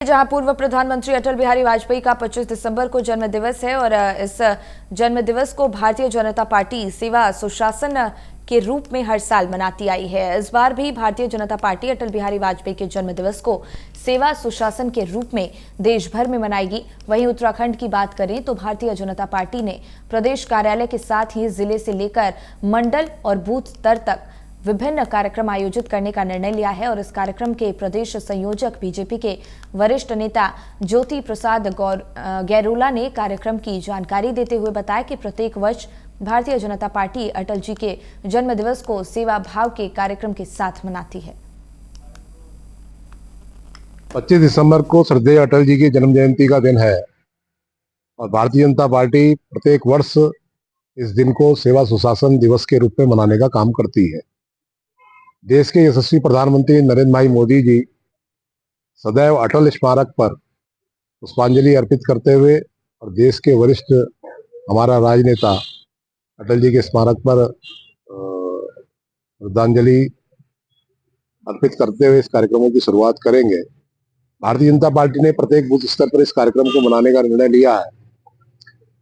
जहां पूर्व प्रधानमंत्री अटल बिहारी वाजपेयी का 25 दिसंबर को जन्मदिवस है और इस जन्मदिवस को भारतीय जनता पार्टी सेवा सुशासन के रूप में हर साल मनाती आई है। इस बार भी भारतीय जनता पार्टी अटल बिहारी वाजपेयी के जन्मदिवस को सेवा सुशासन के रूप में देश भर में मनाएगी। वहीं उत्तराखंड की बात करें तो भारतीय जनता पार्टी ने प्रदेश कार्यालय के साथ ही जिले से लेकर मंडल और बूथ स्तर तक विभिन्न कार्यक्रम आयोजित करने का निर्णय लिया है और इस कार्यक्रम के प्रदेश संयोजक बीजेपी के वरिष्ठ नेता ज्योति प्रसाद गैरोला ने कार्यक्रम की जानकारी देते हुए बताया कि प्रत्येक वर्ष भारतीय जनता पार्टी अटल जी के जन्मदिवस को सेवा भाव के कार्यक्रम के साथ मनाती है। 25 दिसंबर को श्रद्धेय अटल जी की जन्म जयंती का दिन है और भारतीय जनता पार्टी प्रत्येक वर्ष इस दिन को सेवा सुशासन दिवस के रूप में मनाने का काम करती है। देश के यशस्वी प्रधानमंत्री नरेंद्र भाई मोदी जी सदैव अटल स्मारक पर पुष्पांजलि अर्पित करते हुए और देश के वरिष्ठ हमारा राजनेता अटल जी के स्मारक पर श्रद्धांजलि अर्पित करते हुए इस कार्यक्रमों की शुरुआत करेंगे। भारतीय जनता पार्टी ने प्रत्येक बूथ स्तर पर इस कार्यक्रम को मनाने का निर्णय लिया है।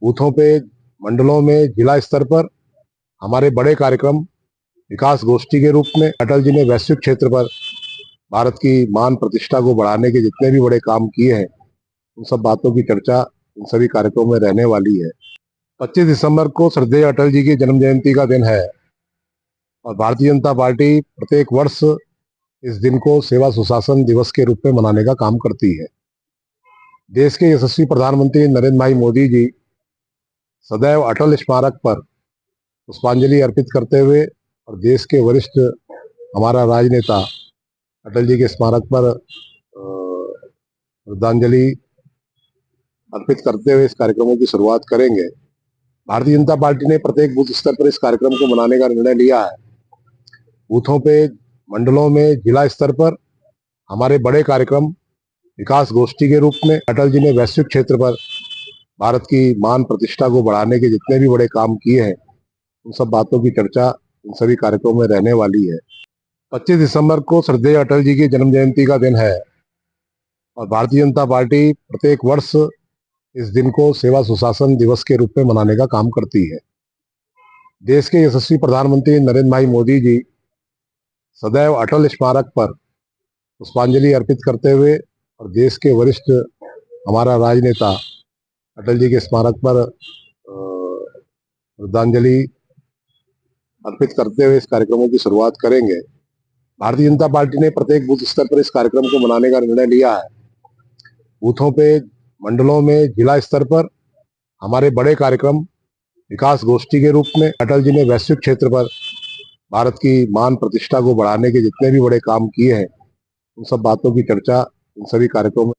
बूथों पे, मंडलों में, जिला स्तर पर हमारे बड़े कार्यक्रम विकास गोष्ठी के रूप में अटल जी ने वैश्विक क्षेत्र पर भारत की मान प्रतिष्ठा को बढ़ाने के जितने भी बड़े काम किए हैं उन सब बातों की चर्चा इन सभी कार्यक्रमों में रहने वाली है। 25 दिसंबर को श्रद्धेय अटल जी की जन्म जयंती का दिन है और भारतीय जनता पार्टी प्रत्येक वर्ष इस दिन को सेवा सुशासन दिवस के रूप में मनाने का काम करती है। देश के यशस्वी प्रधानमंत्री नरेंद्र भाई मोदी जी सदैव अटल स्मारक पर पुष्पांजलि अर्पित करते हुए और देश के वरिष्ठ हमारा राजनेता अटल जी के स्मारक पर श्रद्धांजलि अर्पित करते हुए इस कार्यक्रमों की शुरुआत करेंगे। भारतीय जनता पार्टी ने प्रत्येक बूथ स्तर पर इस कार्यक्रम को मनाने का निर्णय लिया है। बूथों पे, मंडलों में, जिला स्तर पर हमारे बड़े कार्यक्रम विकास गोष्ठी के रूप में अटल जी ने वैश्विक क्षेत्र पर भारत की मान प्रतिष्ठा को बढ़ाने के जितने भी बड़े काम किए हैं उन सब बातों की चर्चा इन सभी कार्यक्रमों में रहने वाली है। 25 दिसंबर को श्रद्धेय अटल जी की जन्म जयंती का दिन है और भारतीय जनता पार्टी प्रत्येक वर्ष इस दिन को सेवा सुशासन दिवस के रूप में मनाने का काम करती है। देश के यशस्वी प्रधानमंत्री नरेंद्र भाई मोदी जी सदैव अटल स्मारक पर पुष्पांजलि अर्पित करते हुए और देश के वरिष्ठ हमारा राजनेता अटल जी के स्मारक पर श्रद्धांजलि अर्पित करते हुए इस कार्यक्रमों की शुरुआत करेंगे। भारतीय जनता पार्टी ने प्रत्येक बूथ स्तर पर इस कार्यक्रम को मनाने का निर्णय लिया है। बूथों पे, मंडलों में, जिला स्तर पर हमारे बड़े कार्यक्रम विकास गोष्ठी के रूप में अटल जी ने वैश्विक क्षेत्र पर भारत की मान प्रतिष्ठा को बढ़ाने के जितने भी बड़े काम किए हैं उन सब बातों की चर्चा इन सभी कार्यक्रमों में